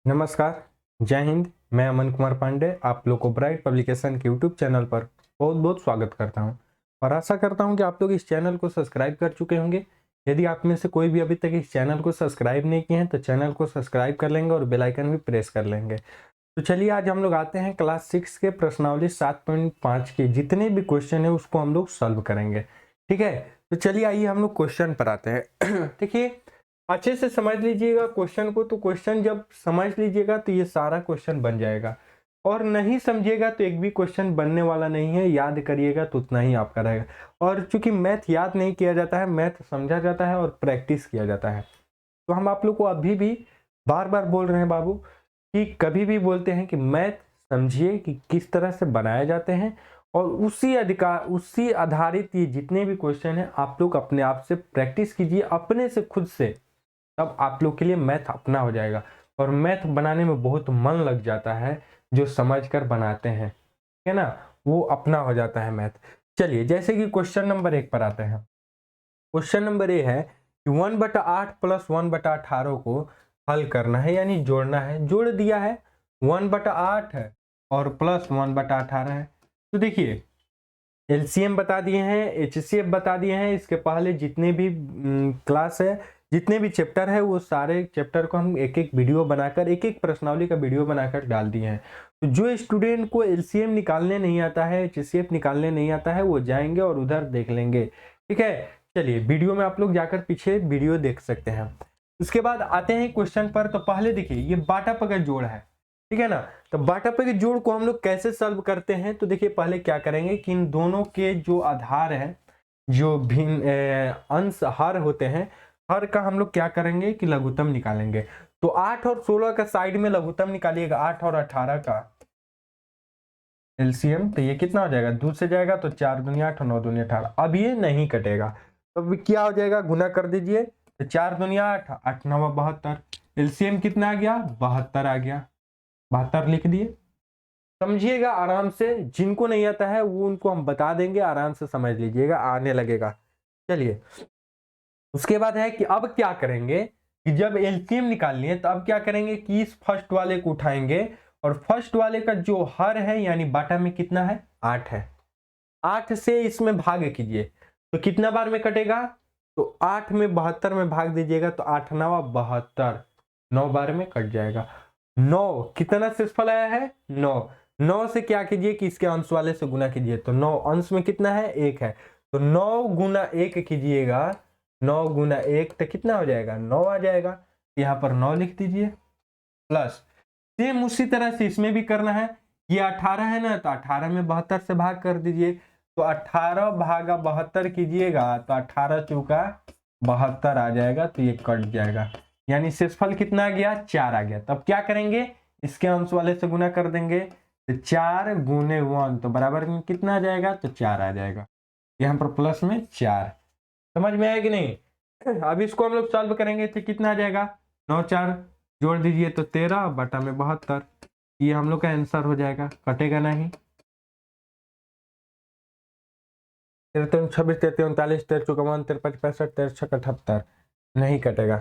नमस्कार, जय हिंद। मैं अमन कुमार पांडे आप लोग को ब्राइट पब्लिकेशन के यूट्यूब चैनल पर बहुत बहुत स्वागत करता हूं और आशा करता हूं कि आप लोग इस चैनल को सब्सक्राइब कर चुके होंगे। यदि आप में से कोई भी अभी तक इस चैनल को सब्सक्राइब नहीं किए हैं तो चैनल को सब्सक्राइब कर लेंगे और बेल आइकन भी प्रेस कर लेंगे। तो चलिए आज हम लोग आते हैं क्लास 6 के प्रश्नावली 7.5 के जितने भी क्वेश्चन है उसको हम लोग सॉल्व करेंगे। ठीक है, तो चलिए आइए हम लोग क्वेश्चन पर आते हैं। देखिए अच्छे से समझ लीजिएगा क्वेश्चन को, तो क्वेश्चन जब समझ लीजिएगा तो ये सारा क्वेश्चन बन जाएगा और नहीं समझिएगा तो एक भी क्वेश्चन बनने वाला नहीं है। याद करिएगा तो उतना ही आपका रहेगा। और चूंकि मैथ याद नहीं किया जाता है, मैथ समझा जाता है और प्रैक्टिस किया जाता है। तो हम आप लोग को अभी भी बार बार बोल रहे हैं बाबू कि कभी भी बोलते हैं कि मैथ समझिए कि किस तरह से बनाए जाते हैं और उसी आधारित ये जितने भी क्वेश्चन हैं आप लोग अपने आप से प्रैक्टिस कीजिए अपने से खुद से। तब आप लोग के लिए मैथ अपना हो जाएगा और मैथ बनाने में बहुत मन लग जाता है। जो समझ कर बनाते हैं, है ना, वो अपना हो जाता है मैथ। चलिए जैसे कि क्वेश्चन नंबर 1 पर आते हैं। क्वेश्चन नंबर ये है कि 1/8 प्लस 1/18 को हल करना है यानी जोड़ना है। जोड़ दिया है 1/8 है और प्लस 1/18 है। तो देखिए एलसीएम बता दिए हैं, एचसीएफ बता दिए हैं। इसके पहले जितने भी क्लास है, जितने भी चैप्टर है, वो सारे चैप्टर को हम एक एक वीडियो बनाकर, एक एक प्रश्नावली का वीडियो बनाकर डाल दिए हैं। तो जो स्टूडेंट को एलसीएम निकालने नहीं आता है, एचसीएफ निकालने नहीं आता है, वो जाएंगे और उधर देख लेंगे। ठीक है, चलिए वीडियो में आप लोग जाकर पीछे वीडियो देख सकते हैं। उसके बाद आते हैं क्वेश्चन पर। तो पहले देखिए ये बाटा पगा जोड़ है, ठीक है ना। तो बाटा पे के जोड़ को हम लोग कैसे सॉल्व करते हैं, तो देखिए पहले क्या करेंगे कि इन दोनों के जो आधार है, जो भिन्न अंश हर होते हैं, हर का हम लोग क्या करेंगे कि लघुत्तम निकालेंगे। तो 8 और 16 का साइड में लघुत्तम निकालिएगा, 8 और 18 का एलसीएम। तो ये कितना हो जाएगा, 2 से जाएगा तो 4 दूनी 8 और 9 दूनी 18। अब ये नहीं कटेगा तो अब क्या हो जाएगा, गुना कर दीजिए। तो 4 दूनी 8, 8 9 72। एलसीएम कितना आ गया, 72 आ गया। 72 लिख दिए। समझिएगा आराम से, जिनको नहीं आता है वो उनको हम बता देंगे, आराम से समझ लीजिएगा, आने लगेगा। चलिए उसके बाद है कि अब क्या करेंगे कि जब एलसीएम निकालनी है तो अब क्या करेंगे कि इस फर्स्ट वाले को उठाएंगे और फर्स्ट वाले का जो हर है यानी बाटा में कितना है, 8 है। 8 से इसमें भाग कीजिए तो कितना बार में कटेगा, तो 8 में 72 में भाग दीजिएगा तो 8 9 72, 9 बार में कट जाएगा। 9 कितना शेषफल आया है, 9। 9 से क्या कीजिए कि इसके अंश वाले से गुना कीजिए। तो 9 अंश में कितना है, 1 है। तो 9 गुना 1 कीजिएगा, 9 गुना 1 तो कितना हो जाएगा, 9 आ जाएगा। यहाँ पर 9 लिख दीजिए। प्लस सेम उसी तरह से इसमें भी करना है। ये 18 है ना, तो 18 में 72 से भाग कर दीजिए। तो 18 भागा 72 कीजिएगा तो 18 चौका 72 आ जाएगा। तो ये कट जाएगा यानी शेषफल कितना आ गया, 4 आ गया। तब क्या करेंगे, इसके अंश वाले से गुना कर देंगे। तो 4 गुने 1 तो बराबर में कितना आ जाएगा, तो 4 आ जाएगा। यहाँ पर प्लस में 4। समझ में आया कि नहीं। अब इसको हम लोग सॉल्व करेंगे तो कितना आ जाएगा, 9 4 जोड़ दीजिए तो 13 बटा में 72। ये हम लोग का आंसर हो जाएगा, कटेगा नहीं। 13 26 33 39 13 54 53 65 13 6 78 नहीं कटेगा।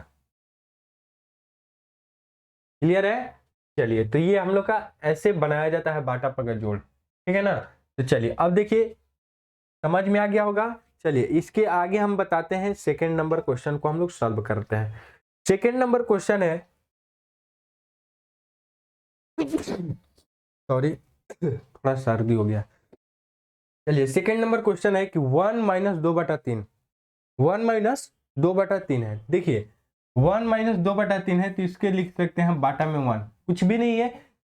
क्लियर है। चलिए तो ये हम लोग का ऐसे बनाया जाता है बाटा पगा जोड़, ठीक है ना। तो चलिए अब देखिए समझ में आ गया होगा। चलिए इसके आगे हम बताते हैं सेकंड नंबर क्वेश्चन को हम लोग सॉल्व करते हैं। सेकंड नंबर क्वेश्चन है, सॉरी थोड़ा सर्दी हो गया। चलिए सेकंड नंबर क्वेश्चन है कि 1 माइनस 2/3, 1 माइनस 2/3 है। देखिए 1 माइनस 2/3 है तो इसके लिख सकते हैं बाटा में 1। कुछ भी नहीं है,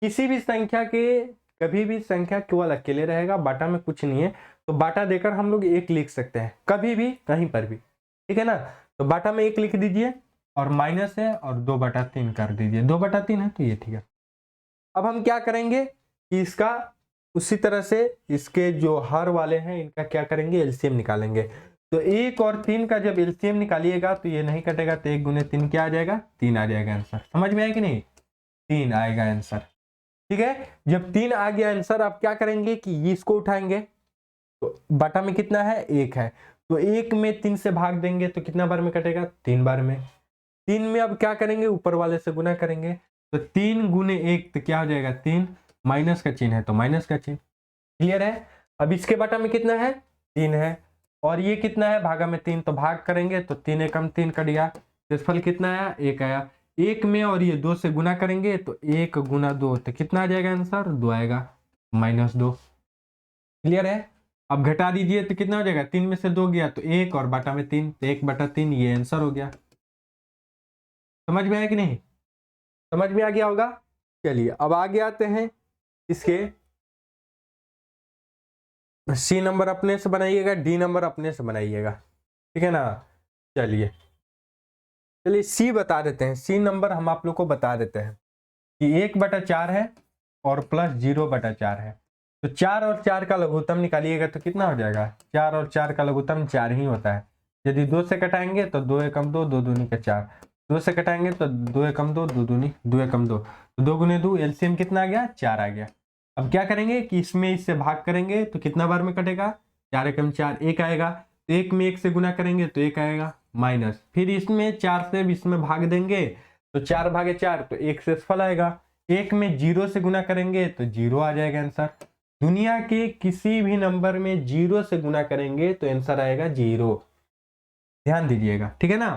किसी भी संख्या के, कभी भी संख्या केवल अकेले रहेगा, बाटा में कुछ नहीं है। तो बाटा देकर हम लोग 1 लिख सकते हैं कभी भी कहीं पर भी, ठीक है ना। तो बाटा में 1 लिख दीजिए और माइनस है और 2/3 कर दीजिए। 2/3 है तो ये ठीक है। अब हम क्या करेंगे कि इसका उसी तरह से इसके जो हर वाले हैं इनका क्या करेंगे, एलसीएम निकालेंगे। तो 1 और 3 का जब एलसीएम निकालिएगा तो ये नहीं कटेगा। तो 1 गुने 3 क्या आ जाएगा, 3 आ जाएगा आंसर। समझ में आया कि नहीं, 3 आएगा आंसर। ठीक है, जब 3 आ गया आंसर आप क्या करेंगे कि इसको उठाएंगे। तो बटा में कितना है, 1 है। तो 1 में 3 से भाग देंगे तो कितना बार में कटेगा, 3 बार में। 3 में अब क्या करेंगे, ऊपर वाले से गुना करेंगे। तो 3 गुने 1 तो क्या हो जाएगा 3, माइनस का चिन्ह है तो माइनस का चिन्ह। क्लियर है। अब इसके बटा में कितना है 3 है, और ये कितना है भागा में 3, तो भाग करेंगे तो 3 एकम 3 कट गया, शेषफल कितना आया 1 आया। 1 में और ये 2 से गुना करेंगे तो 1 गुना 2 तो कितना आ जाएगा आंसर 2 आएगा, -2। क्लियर है। अब घटा दीजिए तो कितना हो जाएगा 3 में से 2 गया तो 1 और बटा में 3 तो 1/3, ये आंसर हो गया। समझ में आया कि नहीं, समझ में आ गया होगा। चलिए अब आगे आते हैं इसके, सी नंबर अपने से बनाइएगा, डी नंबर अपने से बनाइएगा, ठीक है ना। चलिए चलिए सी बता देते हैं, सी नंबर हम आप लोग को बता देते हैं कि 1/4 है और प्लस 0/4 है। तो 4 और 4 का लघुत्तम निकालिएगा तो कितना हो जाएगा, 4 और 4 का लघुत्तम 4 ही होता है। यदि 2 से कटाएंगे तो 2 एकम 2, 2 दूनी का 4, 2 से कटाएंगे तो 2 एकम 2, 2 दूनी 2 एकम 2, तो 2 गुने 2 एलसीएम कितना आ गया 4 आ गया। अब क्या करेंगे कि इसमें इससे भाग करेंगे तो कितना बार में कटेगा 4 एकम 4 1 आएगा, तो 1 में 1 से गुना करेंगे तो 1 आएगा माइनस, फिर इसमें 4 से इसमें भाग देंगे तो 4 भागे 4 तो 1 शेषफल आएगा, 1 में 0 से गुना करेंगे तो 0 आ जाएगा आंसर। दुनिया के किसी भी नंबर में 0 से गुना करेंगे तो आंसर आएगा 0, ध्यान दीजिएगा, ठीक है ना।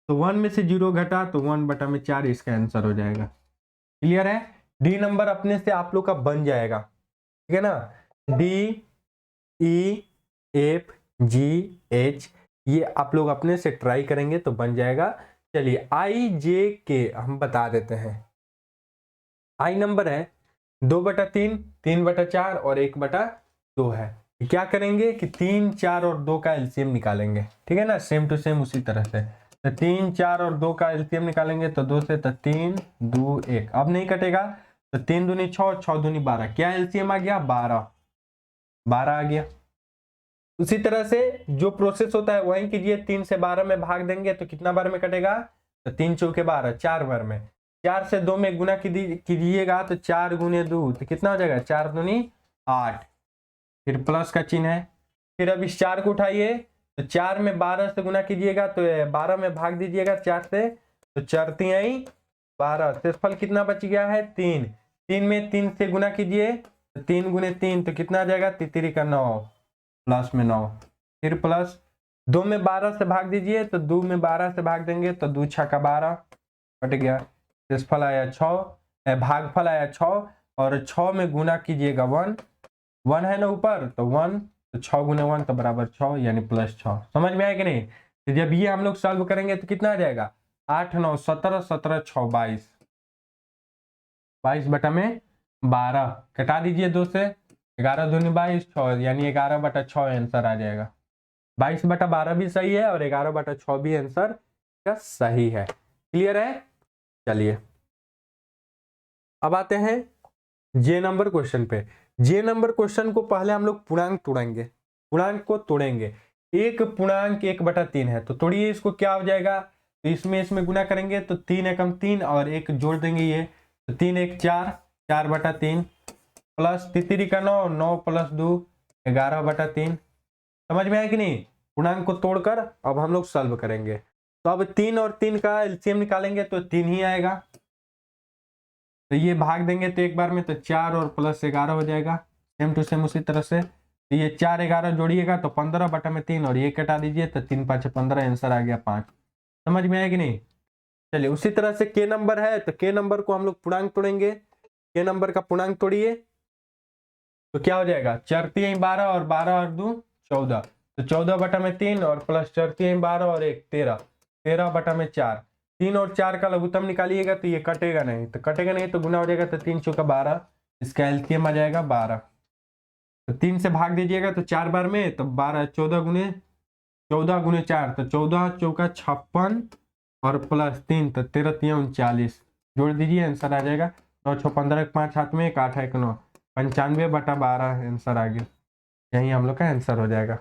तो 1 में से 0 घटा तो 1/4 इसका आंसर हो जाएगा। क्लियर है। डी नंबर अपने से आप लोग का बन जाएगा, ठीक है ना। D E F G H ये आप लोग अपने से ट्राई करेंगे तो बन जाएगा। चलिए आई जे के हम बता देते हैं। आई नंबर है 2/3, 3/4 और 1/2 है। क्या करेंगे कि 3, 4 और 2 का एलसीएम निकालेंगे, ठीक है ना, सेम टू सेम उसी तरह से। तो 3, 4 और 2 का एलसीएम निकालेंगे तो 2 से तो 3, 2, 1, अब नहीं कटेगा तो 3 दूनी 6, 6 दूनी 12, क्या एलसीएम आ गया 12, 12 आ गया। उसी तरह से जो प्रोसेस होता है वही कीजिए, 3 से 12 में भाग देंगे तो कितना बार में कटेगा, तो 3 चौके 12, 4 बार में। 4 से 2 में गुना कीजिएगा तो 4 गुने 2 तो कितना हो जाएगा 4 दूनी 8, फिर प्लस का चिन्ह है। फिर अब इस 4 को उठाइए तो 4 में 12 से गुना कीजिएगा तो 12 में भाग दीजिएगा 4 से तो 4 तिहाई 12, शेषफल कितना बच गया है 3, 3 में 3 से गुना कीजिए तो 3 गुने 3 तो कितना आ जाएगा 3 का 9, प्लस में 9, फिर प्लस 2 में 12 से भाग दीजिए तो 2 में 12 से भाग देंगे तो 2 6 का 12 कट गया, शेषफल आया 6, भागफल आया 6 और 6 में गुना कीजिएगा 1, 1 है ना ऊपर तो 1, तो 6 गुने 1 तो बराबर 6 यानी +6। समझ में आया कि नहीं। तो जब ये हम लोग सॉल्व करेंगे तो कितना आ जाएगा 8 9 17, 17 6 22, 22 बटा में 12 कटा दीजिए 2 से, 11 दूनी 22, 6 यानी 11/6 आंसर आ जाएगा। 22/12 भी सही है और 11/6 भी आंसर का सही है। क्लियर है। चलिए अब आते हैं जे नंबर क्वेश्चन पे। जे नंबर क्वेश्चन को पहले हम लोग पूर्णांक तोड़ेंगे, पूर्णांक को तोड़ेंगे। 1/1/3 है तो तोड़िए इसको, क्या हो जाएगा, तो इसमें गुना करेंगे तो 3 एकम 3 और 1 जोड़ देंगे ये तो 3 1 4, 4/3 प्लस 3 का 9, 9 + 2 11/3। समझ में आया कि नहीं। पूर्णांक को तोड़कर अब हम लोग सॉल्व करेंगे। तो अब 3 और 3 का एलसीएम निकालेंगे तो 3 ही आएगा, तो ये भाग देंगे तो एक बार में तो 4 और प्लस 11 हो जाएगा, सेम टू सेम उसी तरह से। तो ये 4 11 जोड़िएगा तो 15/3 और ये कटा दीजिए तो 3 5 15 आंसर आ गया 5। समझ में आया कि नहीं। चलिए उसी तरह से के नंबर है तो के नंबर को हम लोग पूर्णांक तोड़ेंगे। के नंबर का पूर्णांक तोड़िए तो क्या हो जाएगा 4 3 12 और 12 और 2 14, तो 14/3 और प्लस 4 3 12 और 1 13, 13/4। 3 और 4 का लघुत्तम निकालिएगा तो ये कटेगा नहीं, तो कटेगा नहीं तो गुना हो जाएगा तो 3 चौका 12, इसका एलसीएम आ जाएगा 12। तो 3 से भाग दीजिएगा तो 4 बार में तो 12, 14 गुने 4 तो 14 चौका 56 और प्लस 3 तो 13 3 39, जोड़ दीजिए आंसर आ जाएगा 9 6 15 5 हाथ में 1 8 1 9, 95/12 आंसर आ गया। यही हम लोग का आंसर हो जाएगा।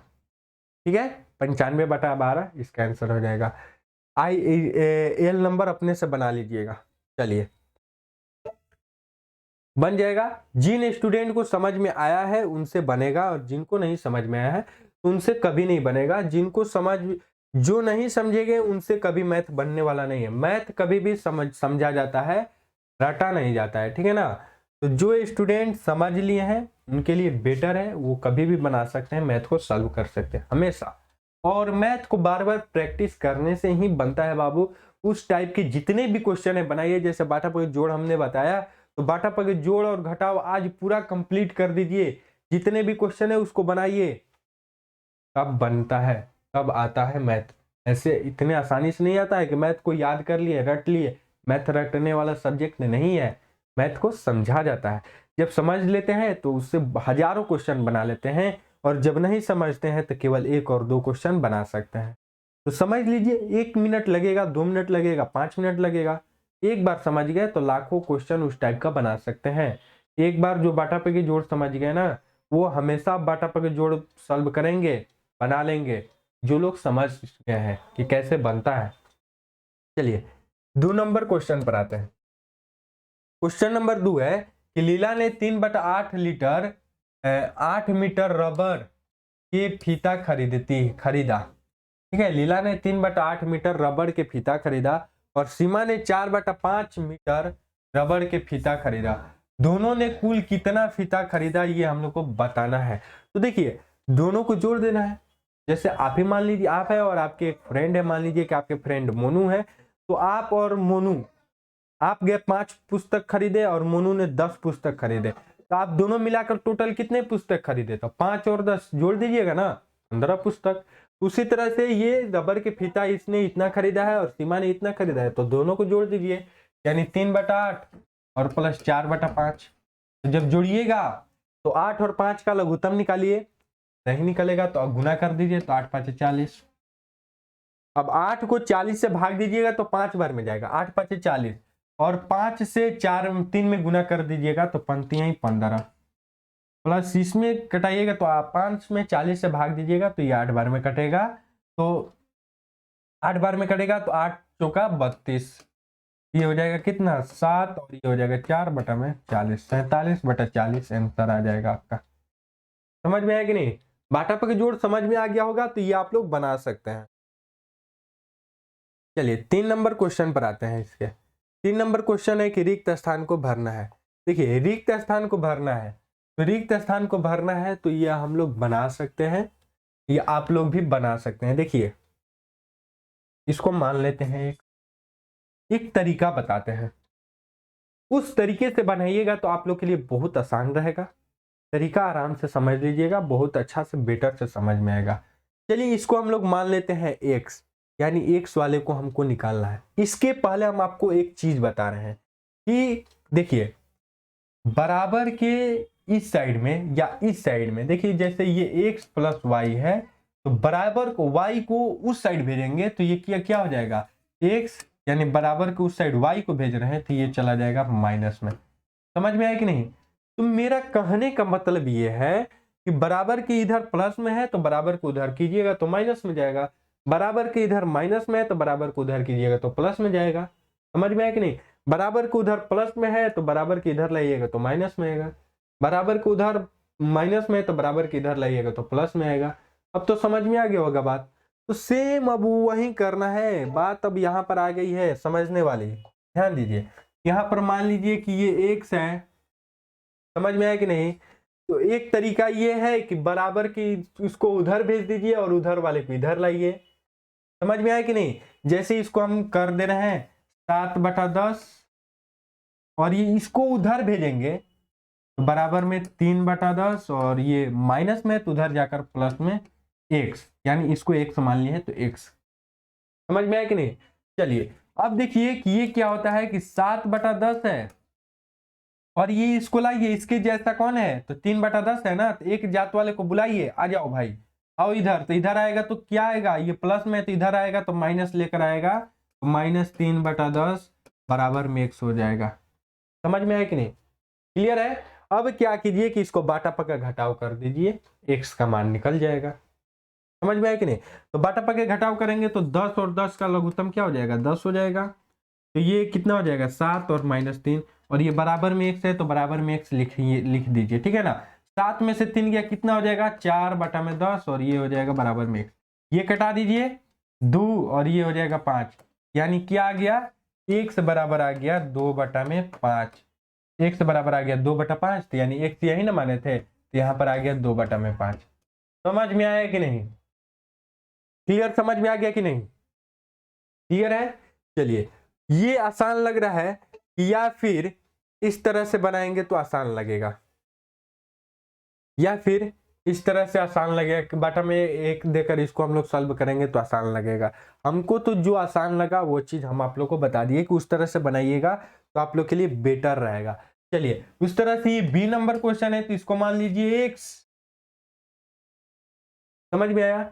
ठीक है 95/12 इसका आंसर हो जाएगा। एल नंबर अपने से बना लीजिएगा। चलिए बन जाएगा। जिन स्टूडेंट को समझ में आया है उनसे बनेगा और जिनको नहीं समझ में आया है उनसे कभी नहीं बनेगा। जिनको जो नहीं समझेंगे उनसे कभी मैथ बनने वाला नहीं है। मैथ कभी भी समझा जाता है रटा नहीं जाता है, ठीक है ना। तो जो स्टूडेंट समझ लिए हैं उनके लिए बेटर है, वो कभी भी बना सकते हैं, मैथ को सॉल्व कर सकते हैं हमेशा। और मैथ को बार बार प्रैक्टिस करने से ही बनता है बाबू। उस टाइप के जितने भी क्वेश्चन है बनाइए, जैसे बाटा पगे जोड़ हमने बताया, तो बाटा पगे जोड़ और घटाव आज पूरा कंप्लीट कर दीजिए। जितने भी क्वेश्चन है उसको बनाइए, कब बनता है, कब आता है मैथ। ऐसे इतने आसानी से नहीं आता है कि मैथ को याद कर लिए रट लिए। मैथ रटने वाला सब्जेक्ट नहीं है, मैथ को समझा जाता है। जब समझ लेते हैं तो उससे हजारों क्वेश्चन बना लेते हैं, और जब नहीं समझते हैं तो केवल 1 और 2 क्वेश्चन बना सकते हैं। तो समझ लीजिए, 1 मिनट लगेगा, 2 मिनट लगेगा, 5 मिनट लगेगा। एक बार समझ गए तो लाखों क्वेश्चन उस टाइप का बना सकते हैं। एक बार जो बाटा पे की जोड़ समझ गए ना, वो हमेशा बाटा पे की जोड़ सॉल्व करेंगे, बना लेंगे, जो लोग समझ गए हैं कि कैसे बनता है। चलिए 2 नंबर क्वेश्चन पर आते हैं। क्वेश्चन नंबर 2 है कि लीला ने 3/8 लीटर 8 मीटर रबर के फीता खरीदा। ठीक है, लीला ने 3/8 मीटर रबर के फीता खरीदा और सीमा ने 4/5 मीटर रबर के फीता खरीदा। दोनों ने कुल कितना फीता खरीदा, ये हम लोग को बताना है। तो देखिए, दोनों को जोड़ देना है। जैसे आप ही मान लीजिए, आप है और आपके एक फ्रेंड है, मान लीजिए कि आपके फ्रेंड मोनू है। तो आप और मोनू, आप गए 5 पुस्तक खरीदे और मोनू ने 10 पुस्तक खरीदे। तो आप दोनों मिलाकर टोटल कितने पुस्तक खरीदे, तो 5 और 10 जोड़ दीजिएगा ना, 15 पुस्तक। उसी तरह से ये रबर के फीता इसने इतना खरीदा है और सीमा ने इतना खरीदा है, तो दोनों को जोड़ दीजिए, यानी 3/8 और प्लस 4/5। तो जब जोड़िएगा तो 8 और 5 का लघुत्तम निकालिए, नहीं निकलेगा तो गुना कर दीजिए, तो 8 5 40। अब 8 को 40 से भाग दीजिएगा तो 5 बार में जाएगा, 8 5 40, और 5 से 3 में गुना कर दीजिएगा तो पंक्तियां ही 15, प्लस इसमें कटाइएगा तो आप 5 में 40 से भाग दीजिएगा तो ये 8 बार में कटेगा। तो 8 बार में कटेगा तो 8 चौका 32, ये हो जाएगा कितना 7, और ये हो जाएगा 4/40, 47/40 आंसर आ जाएगा आपका। समझ में आया कि नहीं? बाटा पर जोड़ समझ में आ गया होगा, तो ये आप लोग बना सकते हैं। चलिए 3 नंबर क्वेश्चन पर आते हैं। इसके 3 नंबर क्वेश्चन है कि रिक्त स्थान को भरना है। देखिए, रिक्त स्थान को भरना है, तो रिक्त स्थान को भरना है तो ये हम लोग बना सकते हैं, ये आप लोग भी बना सकते हैं। देखिए, इसको मान लेते हैं, एक तरीका बताते हैं, उस तरीके से बनाइएगा तो आप लोग के लिए बहुत आसान रहेगा। तरीका आराम से समझ लीजिएगा, बहुत अच्छा से बेटर से समझ में आएगा। चलिए इसको हम लोग मान लेते हैं x, यानी x वाले को हमको निकालना है। इसके पहले हम आपको एक चीज बता रहे हैं कि देखिए, बराबर के इस साइड में या इस साइड में, देखिए जैसे ये x प्लस y है, तो बराबर को y को उस साइड भेजेंगे तो ये क्या हो जाएगा, x, यानी बराबर के उस साइड y को भेज रहे हैं तो ये चला जाएगा माइनस में। समझ में आया कि नहीं? तो मेरा कहने का मतलब ये है कि बराबर के इधर प्लस में है तो बराबर को उधर कीजिएगा तो माइनस में जाएगा, बराबर के इधर माइनस में है तो बराबर को उधर कीजिएगा तो प्लस में जाएगा। समझ में आया कि नहीं? बराबर को उधर प्लस में है तो बराबर के इधर लाइएगा तो माइनस में आएगा, बराबर को उधर माइनस में है तो बराबर के इधर लाइएगा तो प्लस में आएगा। अब तो समझ में आ गया होगा बात। तो सेम अब वही करना है, बात अब यहाँ पर आ गई है समझने वाली। ध्यान दीजिए, यहाँ पर मान लीजिए कि ये x है, समझ में आया कि नहीं? तो एक तरीका ये है कि बराबर की उसको उधर भेज दीजिए और उधर वाले को इधर लाइए। समझ में आया कि नहीं? जैसे इसको हम कर दे रहे हैं 7/10, और ये इसको उधर भेजेंगे तो बराबर में 3/10, और ये माइनस में तो उधर जाकर प्लस में x, यानी इसको x मान लिए तो x। समझ में आया कि नहीं? चलिए अब देखिए कि ये क्या होता है कि 7/10 है, और ये इसको लाइए, इसके जैसा कौन है, तो 3/10 है ना, तो एक जात वाले को बुलाइए, आ जाओ भाई, आओ इधर। तो इधर आएगा तो क्या आएगा, ये प्लस में तो इधर आएगा तो माइनस लेकर आएगा, तो -3/10 बराबर में x हो जाएगा। समझ में आया कि नहीं? क्लियर है? अब क्या कीजिए कि इसको बाटा पका घटाव कर दीजिए, x का मान निकल जाएगा। समझ में आया कि नहीं? तो बाटा पके घटाव करेंगे तो 10 और 10 का लघुत्तम क्या हो जाएगा, 10 हो जाएगा। तो ये कितना हो जाएगा, 7 और -3, और ये बराबर में x है तो बराबर में x लिख दीजिए, ठीक है ना। 7 में से 3 गया, कितना हो जाएगा, 4/10, और ये हो जाएगा बराबर में x। ये कटा दीजिए 2, और ये हो जाएगा 5, यानी क्या आ गया, x बराबर आ गया 2/5। x बराबर आ गया 2/5, तो यानी x यही ना माने थे, तो यहाँ पर आ गया 2/5। समझ में आया कि नहीं? क्लियर, समझ में आ गया कि नहीं? क्लियर है? चलिए, ये आसान लग रहा है या फिर इस तरह से बनाएंगे तो आसान लगेगा, या फिर इस तरह से आसान लगेगा कि बटा में एक देकर इसको हम लोग सॉल्व करेंगे तो आसान लगेगा? हमको तो जो आसान लगा वो चीज हम आप लोग को बता दिए कि उस तरह से बनाइएगा तो आप लोग के लिए बेटर रहेगा। चलिए, उस तरह से ये बी नंबर क्वेश्चन है, तो इसको मान लीजिए x। समझ में आया?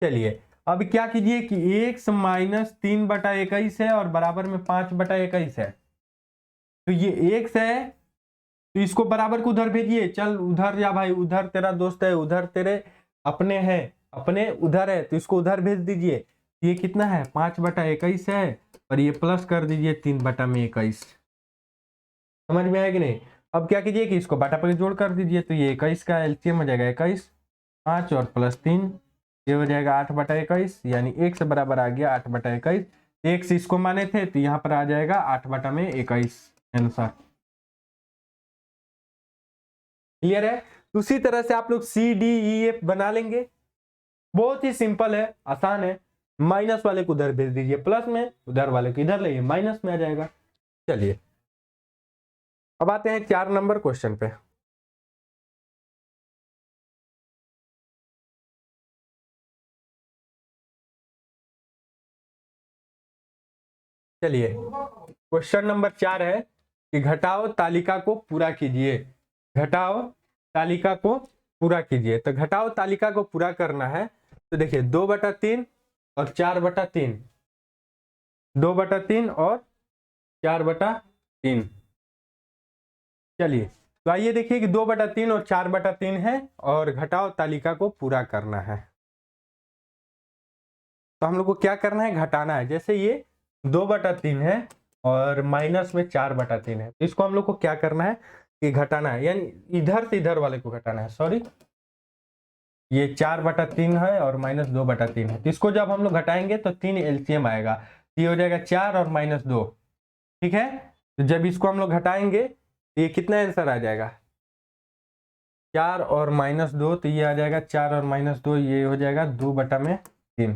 चलिए, अब क्या कीजिए कि x माइनस 3/21 है और बराबर में 5/21 है। तो ये x है, तो इसको बराबर को उधर भेजिए। चल उधर जा भाई, उधर तेरा दोस्त है, उधर तेरे अपने हैं, अपने उधर है, तो इसको उधर भेज दीजिए। ये कितना है? 5/21 है, और ये प्लस कर दीजिए 3/21। समझ में आया कि नहीं? अब क्या कीजिए कि इसको बटा पर जोड़ कर दीजिए, तो ये 21 का एलसीएम हो जाएगा 21, 5 और प्लस 3, ये हो जाएगा 8/21, यानी x बराबर आ गया 8/21। x इसको माने थे, तो यहाँ पर आ जाएगा 8/21 आंसर। क्लियर है? उसी तरह से आप लोग सी डी ई एफ बना लेंगे। बहुत ही सिंपल है, आसान है। माइनस वाले को उधर भेज दीजिए प्लस में, उधर वाले को इधर लाइए माइनस में आ जाएगा। चलिए, अब आते हैं 4 नंबर क्वेश्चन पे। चलिए, क्वेश्चन नंबर 4 है कि घटाओ तालिका को पूरा कीजिए। घटाओ तालिका को पूरा कीजिए। तो घटाओ तालिका को पूरा करना है, तो देखिए 2/3 और 4/3, 2/3 और 4/3। चलिए, तो आइए देखिए कि 2/3 और 4/3 है और घटाओ तालिका को पूरा करना है। तो हम लोग को क्या करना है? घटाना है। जैसे ये 2/3 है और माइनस में 4/3 है, तो इसको हम लोग को क्या करना है कि घटाना है, यानी इधर से इधर वाले को घटाना है। सॉरी, ये 4/3 है और माइनस 2/3 है, तो इसको जब हम लोग घटाएंगे तो 3 एलसीएम आएगा, ये हो जाएगा 4 और -2। ठीक है, तो जब इसको हम लोग घटाएंगे तो ये कितना आंसर आ जाएगा? 4 और -2, तो ये आ जाएगा 4 और -2, ये हो जाएगा 2/3,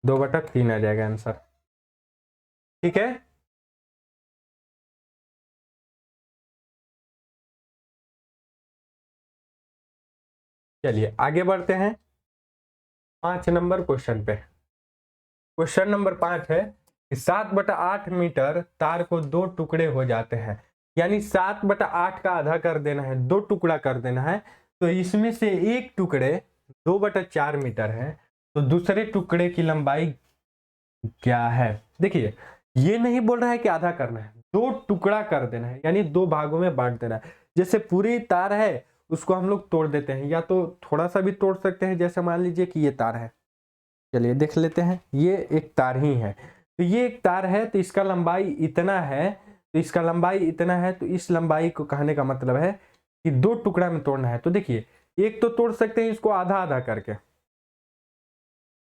2/3 आ जाएगा आंसर। ठीक है, चलिए आगे बढ़ते हैं 5 नंबर क्वेश्चन पे। क्वेश्चन नंबर 5 है कि 7/8 मीटर तार को 2 टुकड़े हो जाते हैं, यानी 7/8 का आधा कर देना है, 2 टुकड़ा कर देना है। तो इसमें से एक टुकड़े 2/4 मीटर है, तो दूसरे टुकड़े की लंबाई क्या है? देखिए, ये नहीं बोल रहा है कि आधा करना है, 2 टुकड़ा कर देना है, यानी 2 भागों में बांट देना है। जैसे पूरी तार है उसको हम लोग तोड़ देते हैं, या तो थोड़ा सा भी तोड़ सकते हैं। जैसे मान लीजिए कि ये तार है, चलिए देख लेते हैं, ये एक तार ही है, तो ये एक तार है, तो इसका लंबाई इतना है, तो इसका लंबाई इतना है, तो इस लंबाई को कहने का मतलब है कि 2 टुकड़ा में तोड़ना है। तो देखिए, एक तो तोड़ सकते हैं इसको आधा आधा करके,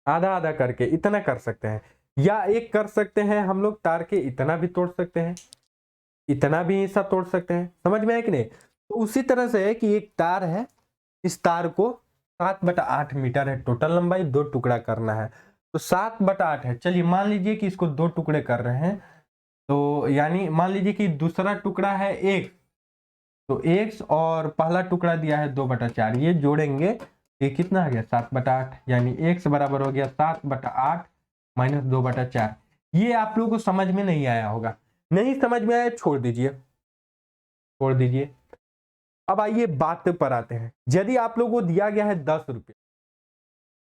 आधा आधा करके इतना कर सकते हैं, या एक कर सकते हैं हम लोग तार के इतना भी तोड़ सकते हैं, इतना भी हिस्सा तोड़ सकते हैं। समझ में आया कि नहीं? तो उसी तरह से है कि एक तार है, इस तार को 7/8 मीटर है टोटल लंबाई, 2 टुकड़ा करना है, तो 7/8 है। चलिए मान लीजिए कि इसको 2 टुकड़े कर रहे हैं, तो यानी मान लीजिए कि दूसरा टुकड़ा है एक, तो x और पहला टुकड़ा दिया है 2/4, ये जोड़ेंगे, ये कितना आ गया? 7/8, यानी x बराबर हो गया 7/8 माइनस 2/4। ये आप लोगों को समझ में नहीं आया होगा, नहीं समझ में आया छोड़ दीजिए, छोड़ दीजिए। अब आइए बात पर आते हैं। यदि आप लोगों को दिया गया है 10 रुपये,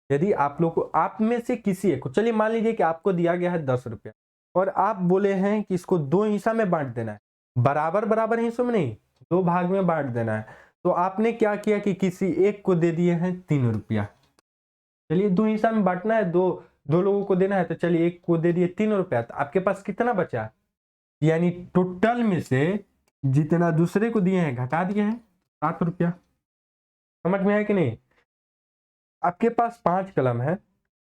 यदि आप लोग को, आप में से किसी एक को, चलिए मान लीजिए कि आपको दिया गया है 10 रुपया, और आप बोले हैं कि इसको 2 हिस्सा में बांट देना है, बराबर बराबर हिस्सों में नहीं, 2 भाग में बांट देना है। तो आपने क्या किया कि किसी एक को दे दिए हैं 3 रुपया। चलिए 2 हिस्सा में बांटना है, दो दो लोगों को देना है, तो चलिए एक को दे दिए 3 रुपया, तो आपके पास कितना बचा? यानी टोटल में से जितना दूसरे को दिए हैं घटा दिए हैं 7 रुपया। समझ में आया कि नहीं? आपके पास 5 कलम है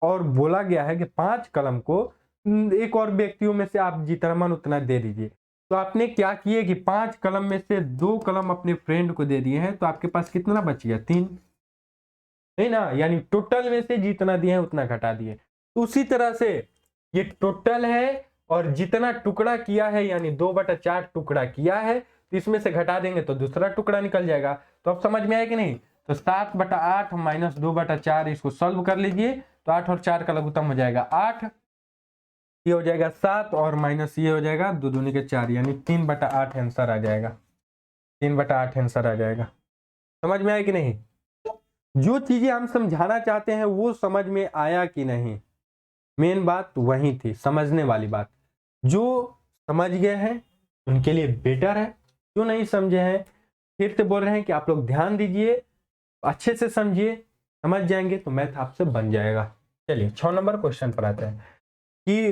और बोला गया है कि 5 कलम को एक और व्यक्तियों में से आप जितना मन उतना दे दीजिए। तो आपने क्या किए कि 5 कलम में से 2 कलम अपने फ्रेंड को दे दिए हैं, तो आपके पास कितना बच गया? 3, है ना? यानी टोटल में से जितना दिए हैं उतना घटा दिए। तो उसी तरह से ये टोटल है और जितना टुकड़ा किया है यानी 2/4 टुकड़ा किया है, तो इसमें से घटा देंगे तो दूसरा टुकड़ा निकल जाएगा। तो अब समझ में आया कि नहीं? तो 7/8 माइनस 2/4 इसको सॉल्व कर लीजिए, तो 8 और 4 का लघुत्तम हो जाएगा 8, ये हो जाएगा 7 और माइनस ये हो जाएगा 2 दूनी के 4 यानी 3/8 आंसर आ जाएगा। 3/8 आंसर आ जाएगा। समझ में आया कि नहीं? जो चीजें हम समझाना चाहते हैं वो समझ में आया कि नहीं, मेन बात वही थी, समझने वाली बात। जो समझ गए हैं उनके लिए बेटर है, जो नहीं समझे हैं फिर से बोल रहे हैं कि आप लोग ध्यान दीजिए, अच्छे से समझिए, समझ जाएंगे तो मैथ आपसे बन जाएगा। चलिए 6 नंबर क्वेश्चन पर आते हैं कि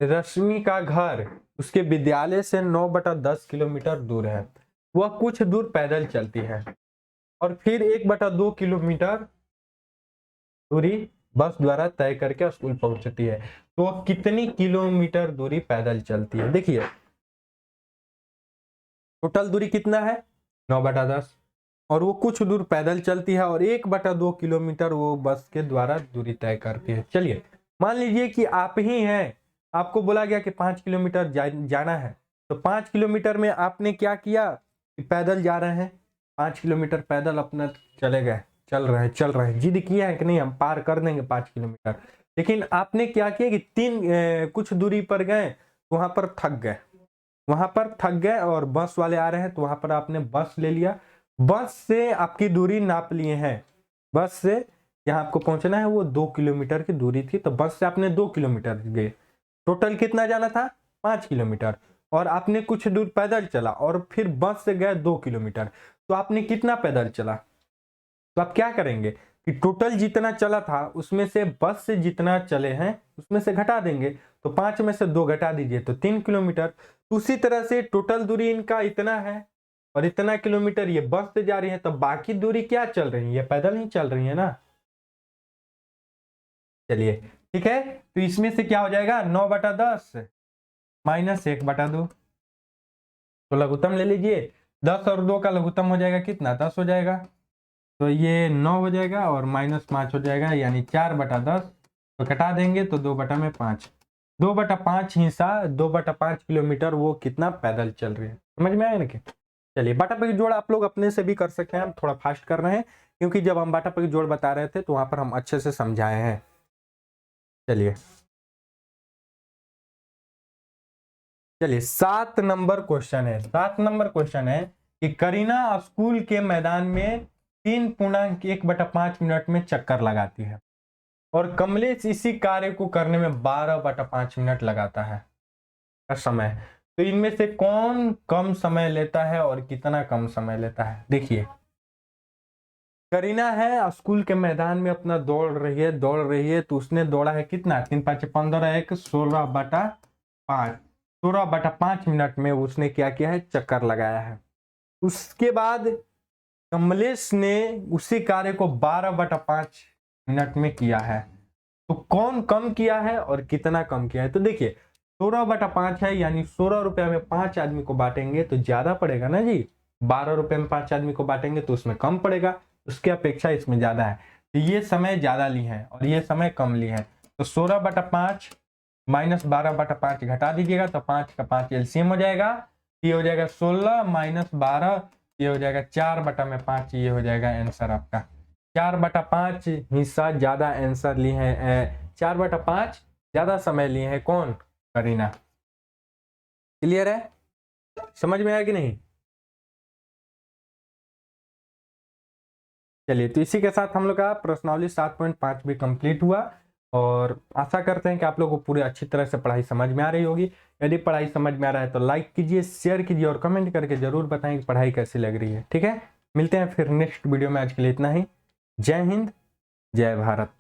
रश्मि का घर उसके विद्यालय से 9/10 किलोमीटर दूर है। वह कुछ दूर पैदल चलती है और फिर 1/2 किलोमीटर दूरी बस द्वारा तय करके स्कूल पहुंचती है। तो वह कितनी किलोमीटर दूरी पैदल चलती है? देखिए टोटल दूरी कितना है? 9/10 और वो कुछ दूर पैदल चलती है और 1/2 किलोमीटर वो बस के द्वारा दूरी तय करती है। चलिए मान लीजिए कि आप ही हैं, आपको बोला गया कि 5 किलोमीटर जाना है, तो 5 किलोमीटर में आपने क्या किया कि पैदल जा रहे हैं, 5 किलोमीटर पैदल अपना चले गए, चल रहे हैं, जिद किया है कि नहीं हम पार कर देंगे 5 किलोमीटर। लेकिन आपने क्या किया कि कुछ दूरी पर गए, वहां पर थक गए और बस वाले आ रहे हैं, तो वहां पर आपने बस ले लिया, बस से आपकी दूरी नाप लिए हैं, बस से जहां आपको पहुंचना है वो 2 किलोमीटर की दूरी थी, तो बस से आपने 2 किलोमीटर गए। टोटल कितना जाना था? 5 किलोमीटर। और आपने कुछ दूर पैदल चला और फिर बस से गए 2 किलोमीटर, तो आपने कितना पैदल चला? तो आप क्या करेंगे कि टोटल जितना चला था उसमें से बस से जितना चले हैं उसमें से घटा देंगे, तो 5 में से 2 घटा दीजिए तो 3 किलोमीटर। उसी तरह से टोटल दूरी इनका इतना है और इतना किलोमीटर ये बस से जा रही है, तो बाकी दूरी क्या चल रही है? ये पैदल ही चल रही है ना। चलिए ठीक है, तो इसमें से क्या हो जाएगा? 9/10 माइनस 1/2, तो लघुत्तम ले लीजिए, 10 और 2 का लघुत्तम हो जाएगा कितना? 10 हो जाएगा, तो ये 9 हो जाएगा और -5 हो जाएगा यानी 4/10, तो घटा देंगे तो 2/5, 2/5 हिस्सा 2/5 किलोमीटर वो कितना पैदल चल रही है। समझ में आया ना? कि चलिए बाटा पे जोड़ आप लोग अपने से भी कर सकते हैं, हम थोड़ा फास्ट कर रहे हैं क्योंकि जब हम बाटा पे जोड़ बता रहे थे तो वहां पर हम अच्छे से समझाए हैं। चलिए 7 नंबर क्वेश्चन है। 7 नंबर क्वेश्चन है कि करीना स्कूल के मैदान में 3.1/5 मिनट में चक्कर लगाती है और कमलेश इसी कार्य को करने में 12/5 मिनट लगाता है का समय। तो इनमें से कौन कम समय लेता है और कितना कम समय लेता है? देखिए करीना है स्कूल के मैदान में अपना दौड़ रही है, तो उसने दौड़ा है कितना? 3×5 = 15, 1 16/5, 16/5 मिनट में उसने क्या किया है? चक्कर लगाया है। उसके बाद कमलेश ने उसी कार्य को 12/5 मिनट में किया है, तो कौन कम किया है और कितना कम किया है? तो देखिए 16/5 है यानी 16 रुपया में 5 आदमी को बांटेंगे तो ज्यादा पड़ेगा ना जी, 12 रुपए में 5 आदमी को बांटेंगे तो उसमें कम पड़ेगा, उसकी अपेक्षा इसमें ज्यादा है, तो ये समय ज्यादा ली है और ये समय कम ली है। तो 16/5 माइनस 12/5 घटा दीजिएगा तो 5 का 5 एलसीएम हो जाएगा, ये हो जाएगा 16 माइनस 12, ये हो जाएगा 4/5, ये हो जाएगा आंसर आपका। 4/5 हिस्सा ज्यादा आंसर लिए हैं, 4/5 ज्यादा समय लिए हैं कौन? करीना। क्लियर है? समझ में आया कि नहीं? चलिए तो इसी के साथ हम लोग का प्रश्नावली 7.5 भी कंप्लीट हुआ और आशा करते हैं कि आप लोगों को पूरी अच्छी तरह से पढ़ाई समझ में आ रही होगी। यदि पढ़ाई समझ में आ रहा है तो लाइक कीजिए, शेयर कीजिए और कमेंट करके जरूर बताएं कि पढ़ाई कैसी लग रही है। ठीक है, मिलते हैं फिर नेक्स्ट वीडियो में। आज के लिए इतना ही। जय हिंद, जय भारत।